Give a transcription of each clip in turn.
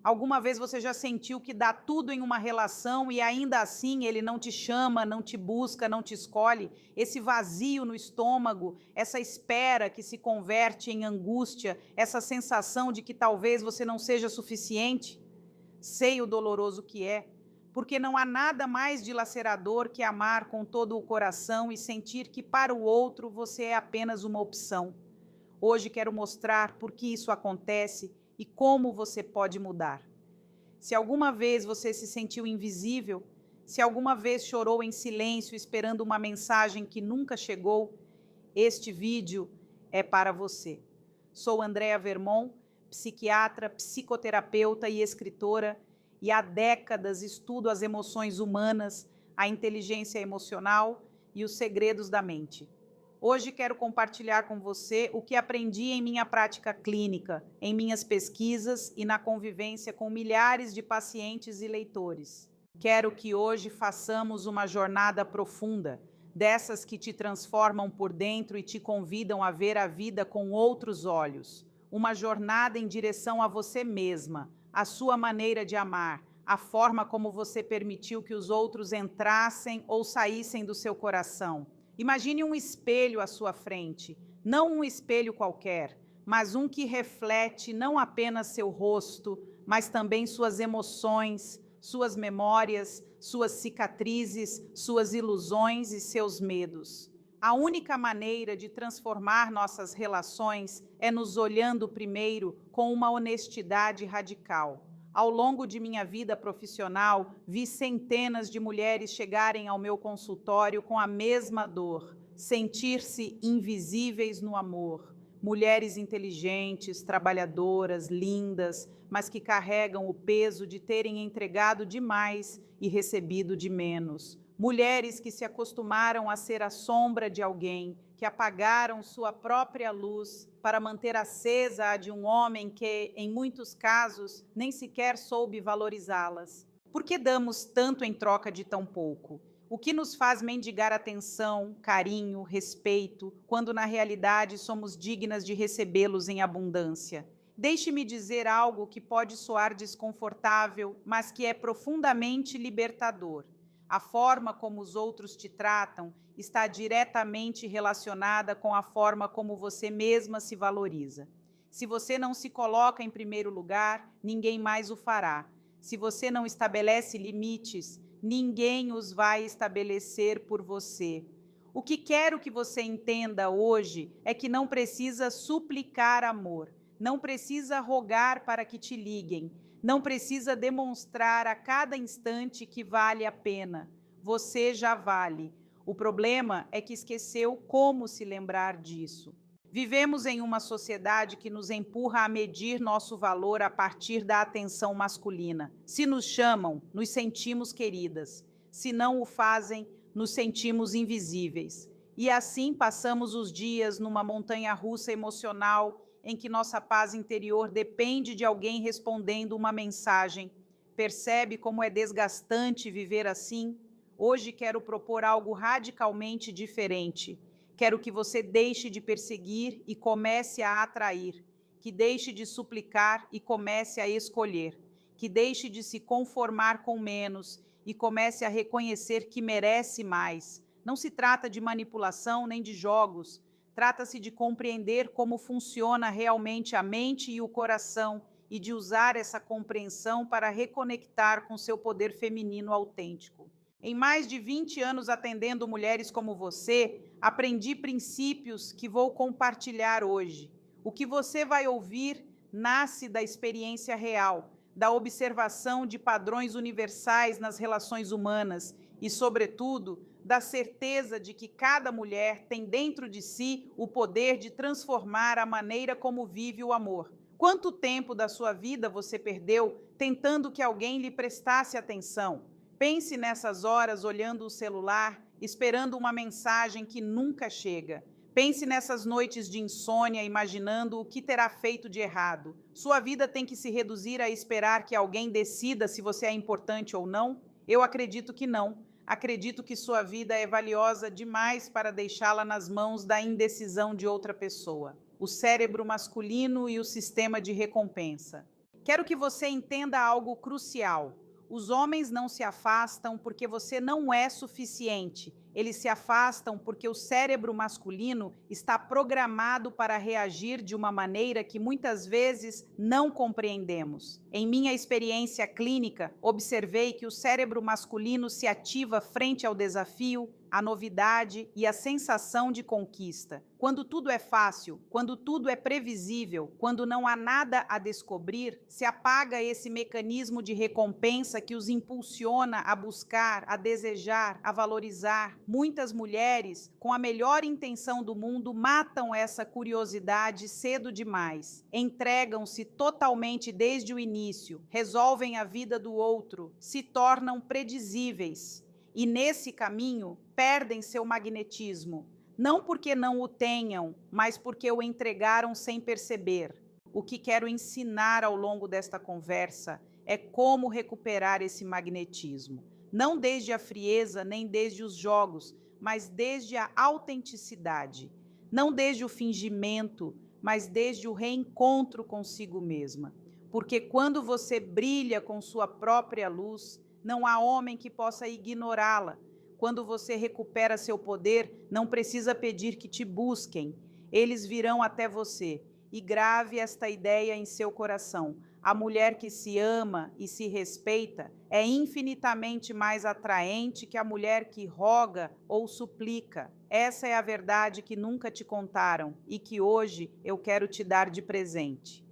Alguma vez você já sentiu que dá tudo em uma relação e ainda assim ele não te chama, não te busca, não te escolhe? Esse vazio no estômago, essa espera que se converte em angústia, essa sensação de que talvez você não seja suficiente? Sei o doloroso que é, porque não há nada mais dilacerador que amar com todo o coração e sentir que para o outro você é apenas uma opção. Hoje quero mostrar por que isso acontece e como você pode mudar. Se alguma vez você se sentiu invisível, se alguma vez chorou em silêncio esperando uma mensagem que nunca chegou, este vídeo é para você. Sou Andréa Vermon, psiquiatra, psicoterapeuta e escritora, e há décadas estudo as emoções humanas, a inteligência emocional e os segredos da mente. Hoje quero compartilhar com você o que aprendi em minha prática clínica, em minhas pesquisas e na convivência com milhares de pacientes e leitores. Quero que hoje façamos uma jornada profunda, dessas que te transformam por dentro e te convidam a ver a vida com outros olhos. Uma jornada em direção a você mesma, a sua maneira de amar, a forma como você permitiu que os outros entrassem ou saíssem do seu coração. Imagine um espelho à sua frente, não um espelho qualquer, mas um que reflete não apenas seu rosto, mas também suas emoções, suas memórias, suas cicatrizes, suas ilusões e seus medos. A única maneira de transformar nossas relações é nos olhando primeiro com uma honestidade radical. Ao longo de minha vida profissional, vi centenas de mulheres chegarem ao meu consultório com a mesma dor, sentir-se invisíveis no amor. Mulheres inteligentes, trabalhadoras, lindas, mas que carregam o peso de terem entregado demais e recebido de menos. Mulheres que se acostumaram a ser a sombra de alguém, que apagaram sua própria luz para manter acesa a de um homem que, em muitos casos, nem sequer soube valorizá-las. Por que damos tanto em troca de tão pouco? O que nos faz mendigar atenção, carinho, respeito, quando na realidade somos dignas de recebê-los em abundância? Deixe-me dizer algo que pode soar desconfortável, mas que é profundamente libertador. A forma como os outros te tratam está diretamente relacionada com a forma como você mesma se valoriza. Se você não se coloca em primeiro lugar, ninguém mais o fará. Se você não estabelece limites, ninguém os vai estabelecer por você. O que quero que você entenda hoje é que não precisa suplicar amor, não precisa rogar para que te liguem, não precisa demonstrar a cada instante que vale a pena. Você já vale. O problema é que esqueceu como se lembrar disso. Vivemos em uma sociedade que nos empurra a medir nosso valor a partir da atenção masculina. Se nos chamam, nos sentimos queridas. Se não o fazem, nos sentimos invisíveis. E assim passamos os dias numa montanha-russa emocional em que nossa paz interior depende de alguém respondendo uma mensagem. Percebe como é desgastante viver assim? Hoje quero propor algo radicalmente diferente. Quero que você deixe de perseguir e comece a atrair, que deixe de suplicar e comece a escolher, que deixe de se conformar com menos e comece a reconhecer que merece mais. Não se trata de manipulação nem de jogos, trata-se de compreender como funciona realmente a mente e o coração e de usar essa compreensão para reconectar com seu poder feminino autêntico. Em mais de 20 anos atendendo mulheres como você, aprendi princípios que vou compartilhar hoje. O que você vai ouvir nasce da experiência real, da observação de padrões universais nas relações humanas e, sobretudo, da certeza de que cada mulher tem dentro de si o poder de transformar a maneira como vive o amor. Quanto tempo da sua vida você perdeu tentando que alguém lhe prestasse atenção? Pense nessas horas olhando o celular, esperando uma mensagem que nunca chega. Pense nessas noites de insônia, imaginando o que terá feito de errado. Sua vida tem que se reduzir a esperar que alguém decida se você é importante ou não? Eu acredito que não. Acredito que sua vida é valiosa demais para deixá-la nas mãos da indecisão de outra pessoa. O cérebro masculino e o sistema de recompensa. Quero que você entenda algo crucial. Os homens não se afastam porque você não é suficiente. Eles se afastam porque o cérebro masculino está programado para reagir de uma maneira que muitas vezes não compreendemos. Em minha experiência clínica, observei que o cérebro masculino se ativa frente ao desafio, à novidade e à sensação de conquista. Quando tudo é fácil, quando tudo é previsível, quando não há nada a descobrir, se apaga esse mecanismo de recompensa que os impulsiona a buscar, a desejar, a valorizar. Muitas mulheres, com a melhor intenção do mundo, matam essa curiosidade cedo demais. Entregam-se totalmente desde o início, resolvem a vida do outro, se tornam predizíveis. E nesse caminho, perdem seu magnetismo, não porque não o tenham, mas porque o entregaram sem perceber. O que quero ensinar ao longo desta conversa é como recuperar esse magnetismo. Não desde a frieza, nem desde os jogos, mas desde a autenticidade. Não desde o fingimento, mas desde o reencontro consigo mesma. Porque quando você brilha com sua própria luz, não há homem que possa ignorá-la. Quando você recupera seu poder, não precisa pedir que te busquem. Eles virão até você. E grave esta ideia em seu coração. A mulher que se ama e se respeita é infinitamente mais atraente que a mulher que roga ou suplica. Essa é a verdade que nunca te contaram e que hoje eu quero te dar de presente.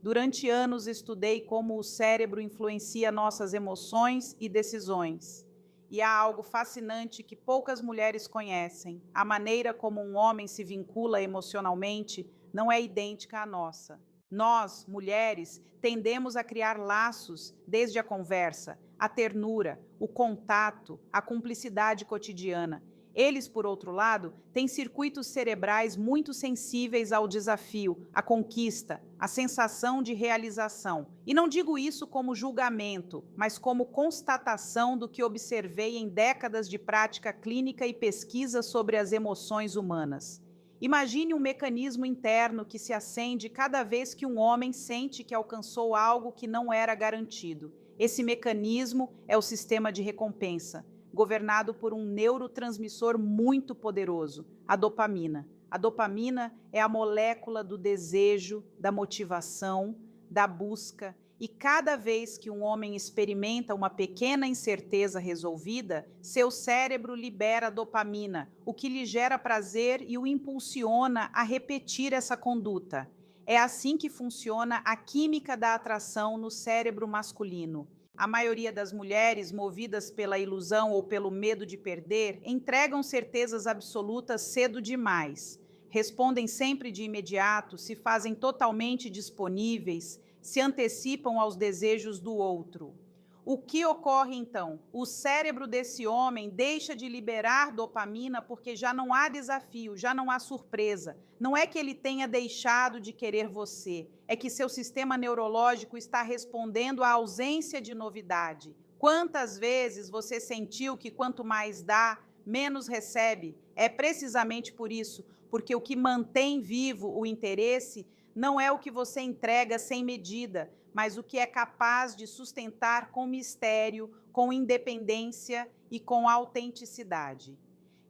Durante anos estudei como o cérebro influencia nossas emoções e decisões. E há algo fascinante que poucas mulheres conhecem. A maneira como um homem se vincula emocionalmente não é idêntica à nossa. Nós, mulheres, tendemos a criar laços desde a conversa, a ternura, o contato, a cumplicidade cotidiana. Eles, por outro lado, têm circuitos cerebrais muito sensíveis ao desafio, à conquista, à sensação de realização. E não digo isso como julgamento, mas como constatação do que observei em décadas de prática clínica e pesquisa sobre as emoções humanas. Imagine um mecanismo interno que se acende cada vez que um homem sente que alcançou algo que não era garantido. Esse mecanismo é o sistema de recompensa, governado por um neurotransmissor muito poderoso, a dopamina. A dopamina é a molécula do desejo, da motivação, da busca, e cada vez que um homem experimenta uma pequena incerteza resolvida, seu cérebro libera dopamina, o que lhe gera prazer e o impulsiona a repetir essa conduta. É assim que funciona a química da atração no cérebro masculino. A maioria das mulheres, movidas pela ilusão ou pelo medo de perder, entregam certezas absolutas cedo demais. Respondem sempre de imediato, se fazem totalmente disponíveis, se antecipam aos desejos do outro. O que ocorre então? O cérebro desse homem deixa de liberar dopamina porque já não há desafio, já não há surpresa. Não é que ele tenha deixado de querer você, é que seu sistema neurológico está respondendo à ausência de novidade. Quantas vezes você sentiu que quanto mais dá, menos recebe? É precisamente por isso, porque o que mantém vivo o interesse não é o que você entrega sem medida, mas o que é capaz de sustentar com mistério, com independência e com autenticidade.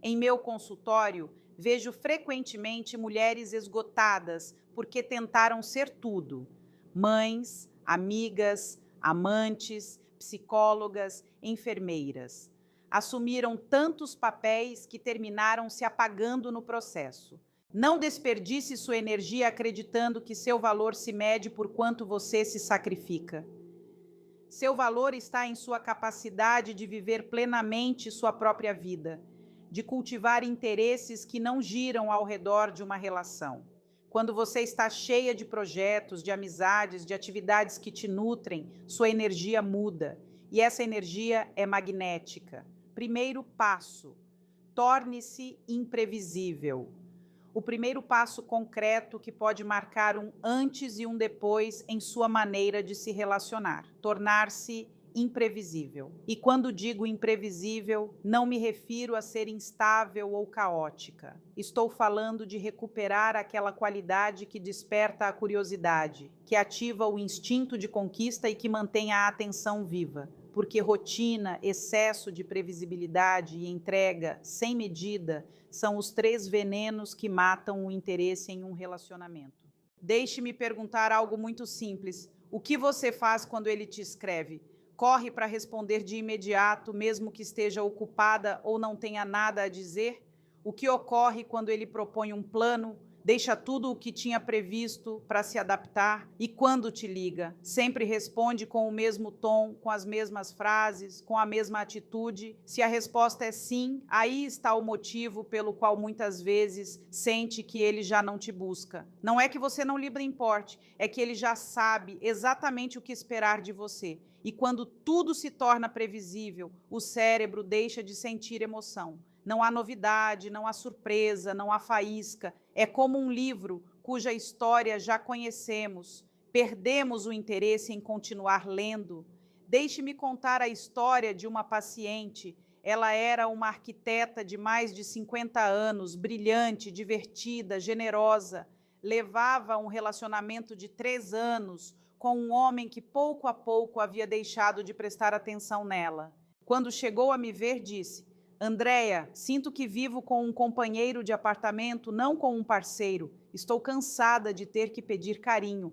Em meu consultório, vejo frequentemente mulheres esgotadas porque tentaram ser tudo: mães, amigas, amantes, psicólogas, enfermeiras. Assumiram tantos papéis que terminaram se apagando no processo. Não desperdice sua energia acreditando que seu valor se mede por quanto você se sacrifica. Seu valor está em sua capacidade de viver plenamente sua própria vida, de cultivar interesses que não giram ao redor de uma relação. Quando você está cheia de projetos, de amizades, de atividades que te nutrem, sua energia muda, e essa energia é magnética. Primeiro passo: torne-se imprevisível. O primeiro passo concreto que pode marcar um antes e um depois em sua maneira de se relacionar, tornar-se imprevisível. E quando digo imprevisível, não me refiro a ser instável ou caótica. Estou falando de recuperar aquela qualidade que desperta a curiosidade, que ativa o instinto de conquista e que mantém a atenção viva. Porque rotina, excesso de previsibilidade e entrega sem medida são os 3 venenos que matam o interesse em um relacionamento. Deixe-me perguntar algo muito simples. O que você faz quando ele te escreve? Corre para responder de imediato, mesmo que esteja ocupada ou não tenha nada a dizer? O que ocorre quando ele propõe um plano? Deixa tudo o que tinha previsto para se adaptar? E quando te liga, sempre responde com o mesmo tom, com as mesmas frases, com a mesma atitude? Se a resposta é sim, aí está o motivo pelo qual muitas vezes sente que ele já não te busca. Não é que você não lhe importe, é que ele já sabe exatamente o que esperar de você. E quando tudo se torna previsível, o cérebro deixa de sentir emoção. Não há novidade, não há surpresa, não há faísca. É como um livro cuja história já conhecemos. Perdemos o interesse em continuar lendo. Deixe-me contar a história de uma paciente. Ela era uma arquiteta de mais de 50 anos, brilhante, divertida, generosa. Levava um relacionamento de 3 anos com um homem que pouco a pouco havia deixado de prestar atenção nela. Quando chegou a me ver, disse: Andréia, sinto que vivo com um companheiro de apartamento, não com um parceiro. Estou cansada de ter que pedir carinho.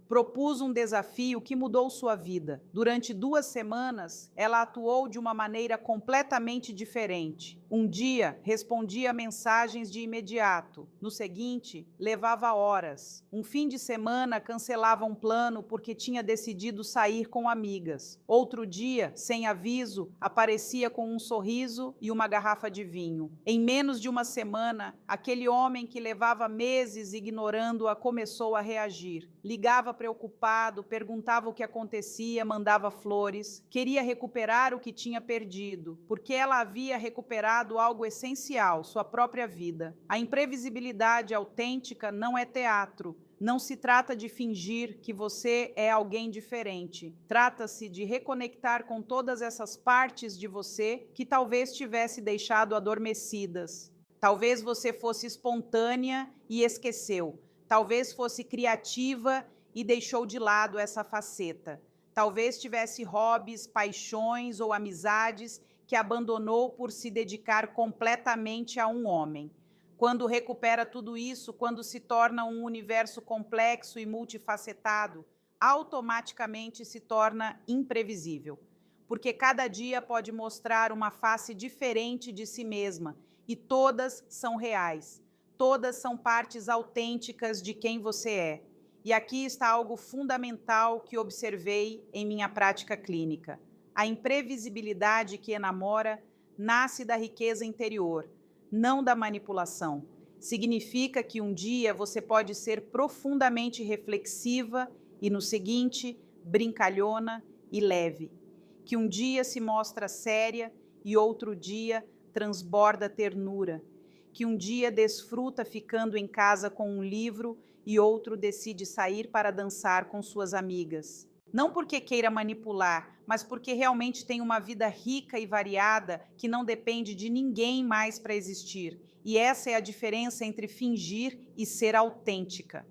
Propus um desafio que mudou sua vida. Durante 2 semanas, ela atuou de uma maneira completamente diferente. Um dia, respondia mensagens de imediato. No seguinte, levava horas. Um fim de semana, cancelava um plano porque tinha decidido sair com amigas. Outro dia, sem aviso, aparecia com um sorriso e uma garrafa de vinho. Em menos de uma semana, aquele homem que levava meses ignorando-a começou a reagir. Ligava preocupado, perguntava o que acontecia, mandava flores. Queria recuperar o que tinha perdido, porque ela havia recuperado algo essencial, sua própria vida. A imprevisibilidade autêntica não é teatro. Não se trata de fingir que você é alguém diferente. Trata-se de reconectar com todas essas partes de você que talvez tivesse deixado adormecidas. Talvez você fosse espontânea e esqueceu. Talvez fosse criativa e deixou de lado essa faceta. Talvez tivesse hobbies, paixões ou amizades que abandonou por se dedicar completamente a um homem. Quando recupera tudo isso, quando se torna um universo complexo e multifacetado, automaticamente se torna imprevisível, porque cada dia pode mostrar uma face diferente de si mesma e todas são reais, todas são partes autênticas de quem você é. E aqui está algo fundamental que observei em minha prática clínica. A imprevisibilidade que enamora nasce da riqueza interior, não da manipulação. Significa que um dia você pode ser profundamente reflexiva e, no seguinte, brincalhona e leve. Que um dia se mostra séria e outro dia transborda ternura. Que um dia desfruta ficando em casa com um livro e outro decide sair para dançar com suas amigas. Não porque queira manipular, mas porque realmente tem uma vida rica e variada que não depende de ninguém mais para existir. E essa é a diferença entre fingir e ser autêntica.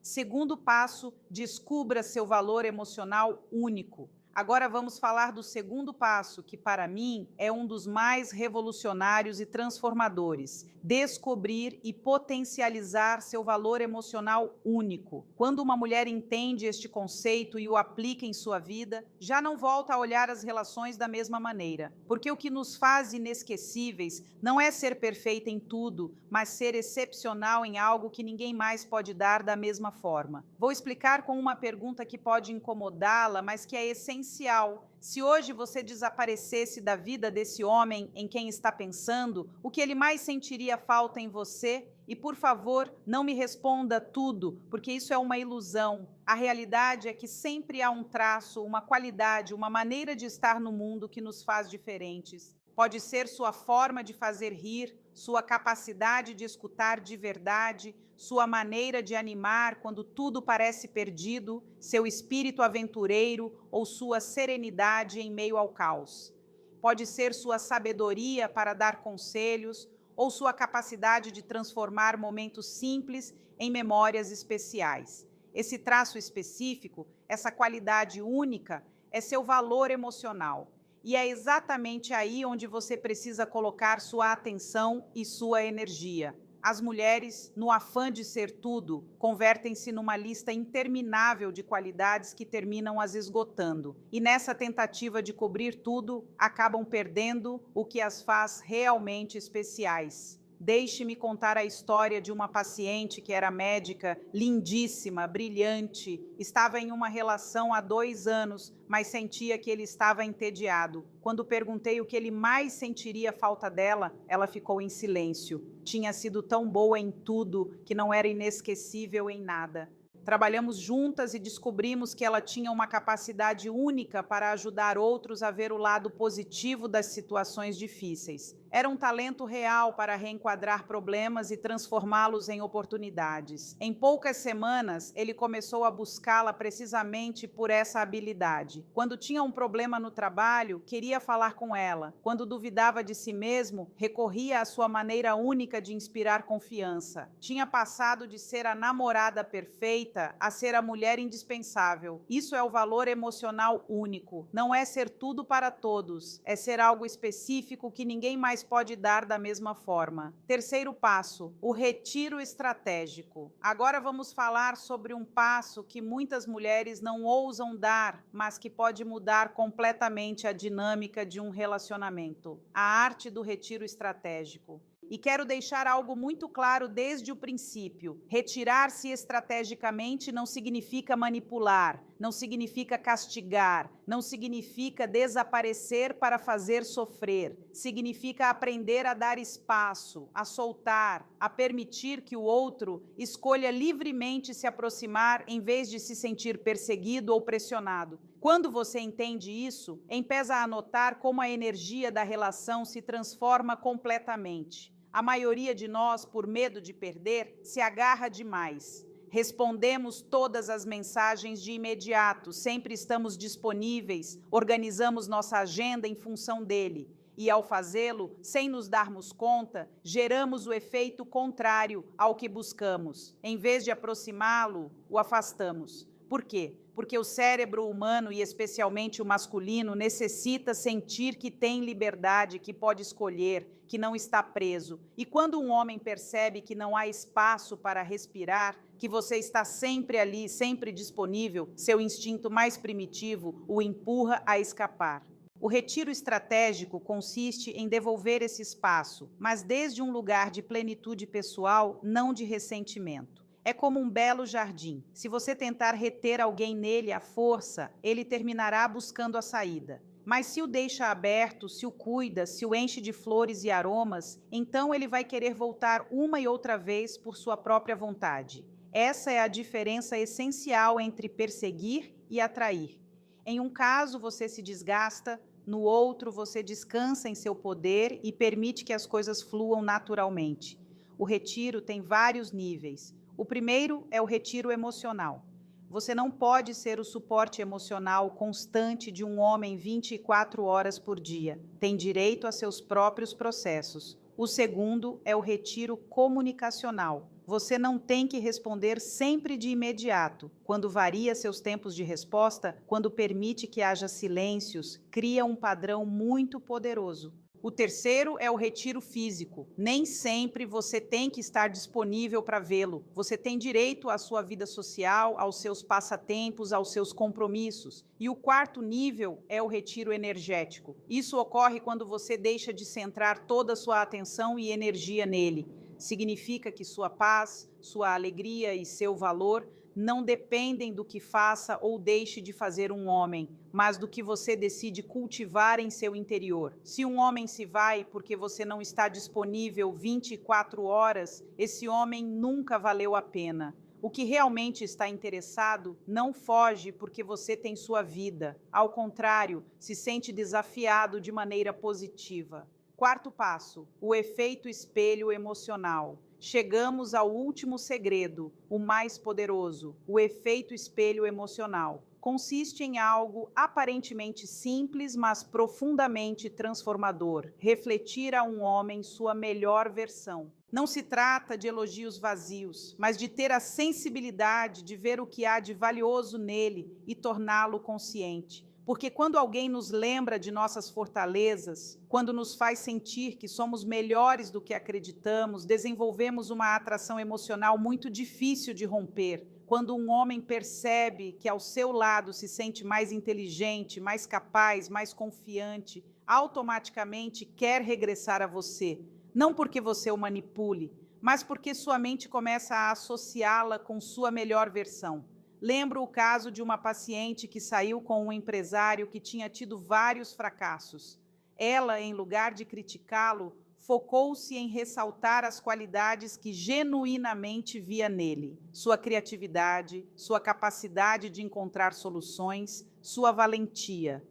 Segundo passo, descubra seu valor emocional único. Agora vamos falar do segundo passo, que para mim é um dos mais revolucionários e transformadores: descobrir e potencializar seu valor emocional único. Quando uma mulher entende este conceito e o aplica em sua vida, já não volta a olhar as relações da mesma maneira, porque o que nos faz inesquecíveis não é ser perfeita em tudo, mas ser excepcional em algo que ninguém mais pode dar da mesma forma. Vou explicar com uma pergunta que pode incomodá-la, mas que é essencial. Se hoje você desaparecesse da vida desse homem em quem está pensando, o que ele mais sentiria falta em você? E, por favor, não me responda tudo, porque isso é uma ilusão. A realidade é que sempre há um traço, uma qualidade, uma maneira de estar no mundo que nos faz diferentes. Pode ser sua forma de fazer rir, sua capacidade de escutar de verdade, sua maneira de animar quando tudo parece perdido, seu espírito aventureiro ou sua serenidade em meio ao caos. Pode ser sua sabedoria para dar conselhos ou sua capacidade de transformar momentos simples em memórias especiais. Esse traço específico, essa qualidade única, é seu valor emocional. E é exatamente aí onde você precisa colocar sua atenção e sua energia. As mulheres, no afã de ser tudo, convertem-se numa lista interminável de qualidades que terminam as esgotando. E nessa tentativa de cobrir tudo, acabam perdendo o que as faz realmente especiais. Deixe-me contar a história de uma paciente que era médica, lindíssima, brilhante, estava em uma relação há 2 anos, mas sentia que ele estava entediado. Quando perguntei o que ele mais sentiria falta dela, ela ficou em silêncio. Tinha sido tão boa em tudo que não era inesquecível em nada. Trabalhamos juntas e descobrimos que ela tinha uma capacidade única para ajudar outros a ver o lado positivo das situações difíceis. Era um talento real para reenquadrar problemas e transformá-los em oportunidades. Em poucas semanas, ele começou a buscá-la precisamente por essa habilidade. Quando tinha um problema no trabalho, queria falar com ela. Quando duvidava de si mesmo, recorria à sua maneira única de inspirar confiança. Tinha passado de ser a namorada perfeita a ser a mulher indispensável. Isso é o valor emocional único. Não é ser tudo para todos, é ser algo específico que ninguém mais pode dar da mesma forma. Terceiro passo, o retiro estratégico. Agora vamos falar sobre um passo que muitas mulheres não ousam dar, mas que pode mudar completamente a dinâmica de um relacionamento. A arte do retiro estratégico. E quero deixar algo muito claro desde o princípio. Retirar-se estrategicamente não significa manipular, não significa castigar, não significa desaparecer para fazer sofrer. Significa aprender a dar espaço, a soltar, a permitir que o outro escolha livremente se aproximar em vez de se sentir perseguido ou pressionado. Quando você entende isso, empieza a notar como a energia da relação se transforma completamente. A maioria de nós, por medo de perder, se agarra demais. Respondemos todas as mensagens de imediato, sempre estamos disponíveis, organizamos nossa agenda em função dele. E ao fazê-lo, sem nos darmos conta, geramos o efeito contrário ao que buscamos. Em vez de aproximá-lo, o afastamos. Por quê? Porque o cérebro humano, e especialmente o masculino, necessita sentir que tem liberdade, que pode escolher, que não está preso. E quando um homem percebe que não há espaço para respirar, que você está sempre ali, sempre disponível, seu instinto mais primitivo o empurra a escapar. O retiro estratégico consiste em devolver esse espaço, mas desde um lugar de plenitude pessoal, não de ressentimento. É como um belo jardim. Se você tentar reter alguém nele à força, ele terminará buscando a saída. Mas se o deixa aberto, se o cuida, se o enche de flores e aromas, então ele vai querer voltar uma e outra vez por sua própria vontade. Essa é a diferença essencial entre perseguir e atrair. Em um caso, você se desgasta, no outro, você descansa em seu poder e permite que as coisas fluam naturalmente. O retiro tem vários níveis. O primeiro é o retiro emocional. Você não pode ser o suporte emocional constante de um homem 24 horas por dia. Tem direito a seus próprios processos. O segundo é o retiro comunicacional. Você não tem que responder sempre de imediato. Quando varia seus tempos de resposta, quando permite que haja silêncios, cria um padrão muito poderoso. O terceiro é o retiro físico. Nem sempre você tem que estar disponível para vê-lo. Você tem direito à sua vida social, aos seus passatempos, aos seus compromissos. E o quarto nível é o retiro energético. Isso ocorre quando você deixa de centrar toda a sua atenção e energia nele. Significa que sua paz, sua alegria e seu valor não dependem do que faça ou deixe de fazer um homem, mas do que você decide cultivar em seu interior. Se um homem se vai porque você não está disponível 24 horas, esse homem nunca valeu a pena. O que realmente está interessado não foge porque você tem sua vida. Ao contrário, se sente desafiado de maneira positiva. Quarto passo, o efeito espelho emocional. chegamos ao último segredo, o mais poderoso, o efeito espelho emocional. Consiste em algo aparentemente simples, mas profundamente transformador: refletir a um homem sua melhor versão. Não se trata de elogios vazios, mas de ter a sensibilidade de ver o que há de valioso nele e torná-lo consciente. Porque quando alguém nos lembra de nossas fortalezas, quando nos faz sentir que somos melhores do que acreditamos, desenvolvemos uma atração emocional muito difícil de romper. Quando um homem percebe que ao seu lado se sente mais inteligente, mais capaz, mais confiante, automaticamente quer regressar a você. Não porque você o manipule, mas porque sua mente começa a associá-la com sua melhor versão. Lembro o caso de uma paciente que saiu com um empresário que tinha tido vários fracassos. Ela, em lugar de criticá-lo, focou-se em ressaltar as qualidades que genuinamente via nele: sua criatividade, sua capacidade de encontrar soluções, sua valentia.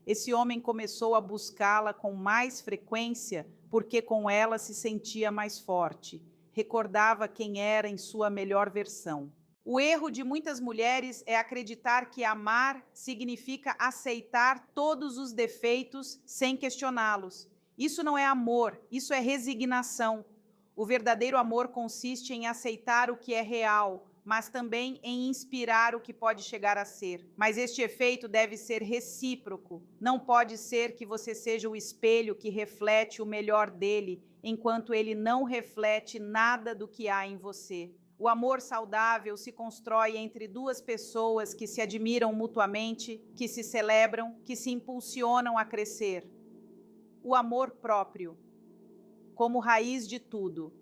Esse homem começou a buscá-la com mais frequência porque com ela se sentia mais forte, recordava quem era em sua melhor versão. O erro de muitas mulheres é acreditar que amar significa aceitar todos os defeitos sem questioná-los. Isso não é amor, isso é resignação. O verdadeiro amor consiste em aceitar o que é real, mas também em inspirar o que pode chegar a ser. Mas este efeito deve ser recíproco. Não pode ser que você seja o espelho que reflete o melhor dele, enquanto ele não reflete nada do que há em você. O amor saudável se constrói entre duas pessoas que se admiram mutuamente, que se celebram, que se impulsionam a crescer. O amor próprio, como raiz de tudo.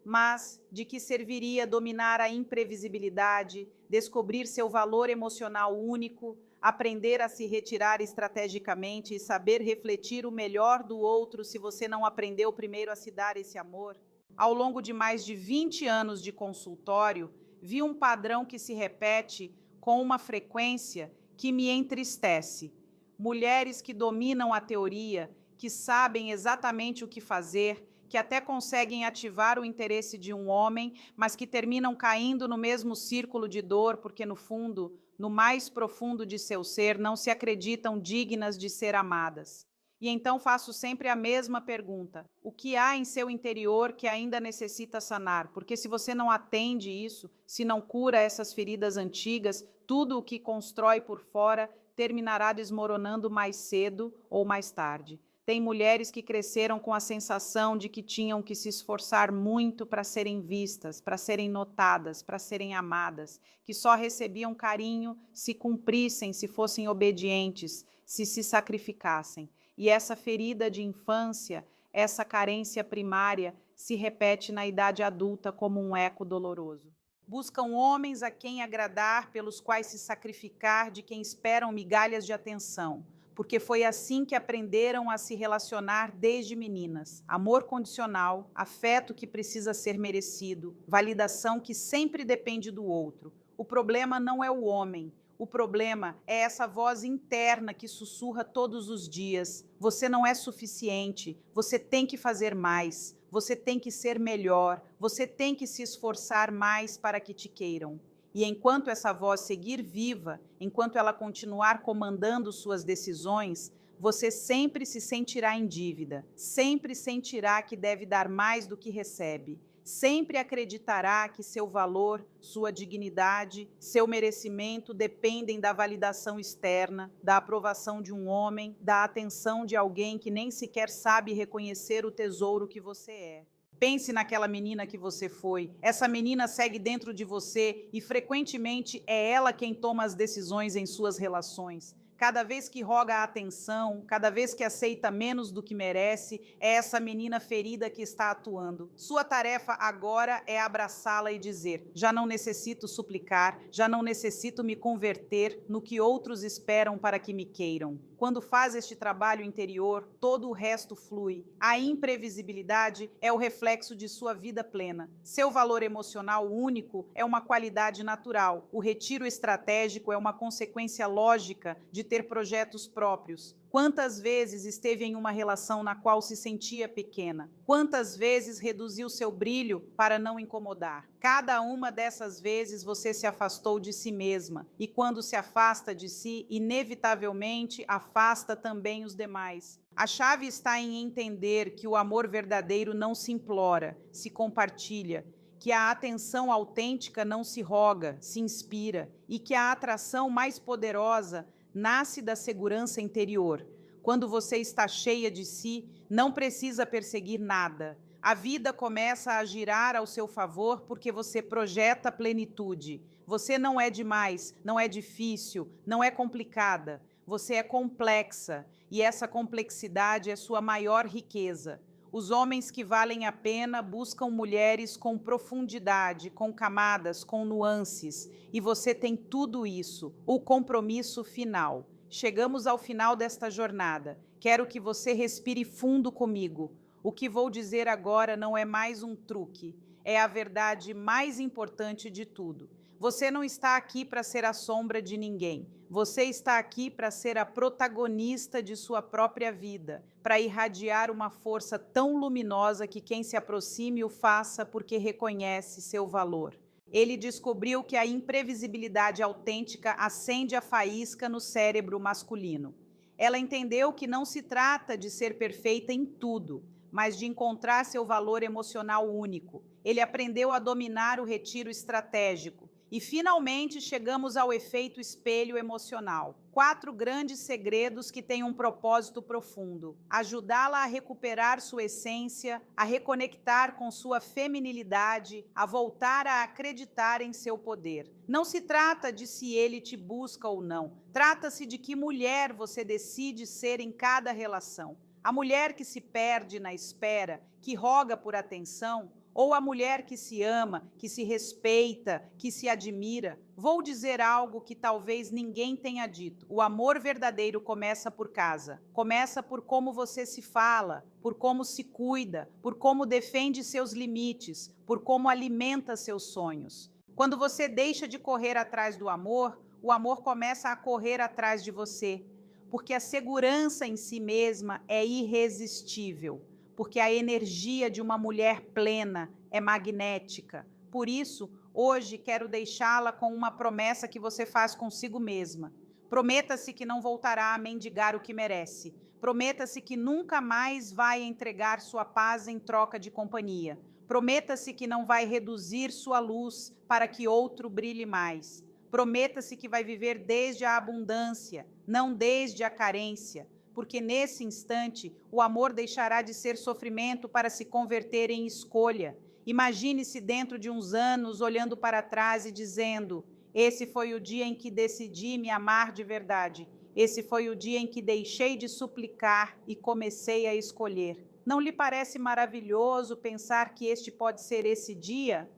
Mas de que serviria dominar a imprevisibilidade, descobrir seu valor emocional único, aprender a se retirar estrategicamente e saber refletir o melhor do outro se você não aprendeu primeiro a se dar esse amor? Ao longo de mais de 20 anos de consultório, vi um padrão que se repete com uma frequência que me entristece. Mulheres que dominam a teoria, que sabem exatamente o que fazer, que até conseguem ativar o interesse de um homem, mas que terminam caindo no mesmo círculo de dor, porque no fundo, no mais profundo de seu ser, não se acreditam dignas de ser amadas. E então faço sempre a mesma pergunta: o que há em seu interior que ainda necessita sanar? Porque se você não atende isso, se não cura essas feridas antigas, tudo o que constrói por fora terminará desmoronando mais cedo ou mais tarde. Tem mulheres que cresceram com a sensação de que tinham que se esforçar muito para serem vistas, para serem notadas, para serem amadas, que só recebiam carinho se cumprissem, se fossem obedientes, se sacrificassem. E essa ferida de infância, essa carência primária, se repete na idade adulta como um eco doloroso. Buscam homens a quem agradar, pelos quais se sacrificar, de quem esperam migalhas de atenção, porque foi assim que aprenderam a se relacionar desde meninas. Amor condicional, afeto que precisa ser merecido, validação que sempre depende do outro. O problema não é o homem. O problema é essa voz interna que sussurra todos os dias: você não é suficiente, você tem que fazer mais, você tem que ser melhor, você tem que se esforçar mais para que te queiram. E enquanto essa voz seguir viva, enquanto ela continuar comandando suas decisões, você sempre se sentirá em dívida, sempre sentirá que deve dar mais do que recebe. Sempre acreditará que seu valor, sua dignidade, seu merecimento dependem da validação externa, da aprovação de um homem, da atenção de alguém que nem sequer sabe reconhecer o tesouro que você é. Pense naquela menina que você foi. Essa menina segue dentro de você e frequentemente é ela quem toma as decisões em suas relações. Cada vez que roga a atenção, cada vez que aceita menos do que merece, é essa menina ferida que está atuando. Sua tarefa agora é abraçá-la e dizer: já não necessito suplicar, já não necessito me converter no que outros esperam para que me queiram. Quando faz este trabalho interior, todo o resto flui. A imprevisibilidade é o reflexo de sua vida plena. Seu valor emocional único é uma qualidade natural. O retiro estratégico é uma consequência lógica de ter projetos próprios? Quantas vezes esteve em uma relação na qual se sentia pequena? Quantas vezes reduziu seu brilho para não incomodar? Cada uma dessas vezes você se afastou de si mesma, e quando se afasta de si, inevitavelmente afasta também os demais. A chave está em entender que o amor verdadeiro não se implora, se compartilha, que a atenção autêntica não se roga, se inspira, e que a atração mais poderosa nasce da segurança interior. Quando você está cheia de si, não precisa perseguir nada. A vida começa a girar ao seu favor porque você projeta plenitude. Você não é demais, não é difícil, não é complicada. Você é complexa, e essa complexidade é sua maior riqueza. Os homens que valem a pena buscam mulheres com profundidade, com camadas, com nuances. E você tem tudo isso, o compromisso final. Chegamos ao final desta jornada. Quero que você respire fundo comigo. O que vou dizer agora não é mais um truque. É a verdade mais importante de tudo. Você não está aqui para ser a sombra de ninguém. Você está aqui para ser a protagonista de sua própria vida, para irradiar uma força tão luminosa que quem se aproxime o faça porque reconhece seu valor. Ele descobriu que a imprevisibilidade autêntica acende a faísca no cérebro masculino. Ela entendeu que não se trata de ser perfeita em tudo, mas de encontrar seu valor emocional único. Ele aprendeu a dominar o retiro estratégico. E, finalmente, chegamos ao efeito espelho emocional. 4 grandes segredos que têm um propósito profundo: ajudá-la a recuperar sua essência, a reconectar com sua feminilidade, a voltar a acreditar em seu poder. Não se trata de se ele te busca ou não. Trata-se de que mulher você decide ser em cada relação. A mulher que se perde na espera, que roga por atenção, ou a mulher que se ama, que se respeita, que se admira. Vou dizer algo que talvez ninguém tenha dito. O amor verdadeiro começa por casa. Começa por como você se fala, por como se cuida, por como defende seus limites, por como alimenta seus sonhos. Quando você deixa de correr atrás do amor, o amor começa a correr atrás de você, porque a segurança em si mesma é irresistível. Porque a energia de uma mulher plena é magnética. Por isso, hoje quero deixá-la com uma promessa que você faz consigo mesma. Prometa-se que não voltará a mendigar o que merece. Prometa-se que nunca mais vai entregar sua paz em troca de companhia. Prometa-se que não vai reduzir sua luz para que outro brilhe mais. Prometa-se que vai viver desde a abundância, não desde a carência. Porque nesse instante o amor deixará de ser sofrimento para se converter em escolha. Imagine-se dentro de uns anos olhando para trás e dizendo: esse foi o dia em que decidi me amar de verdade. Esse foi o dia em que deixei de suplicar e comecei a escolher. Não lhe parece maravilhoso pensar que este pode ser esse dia?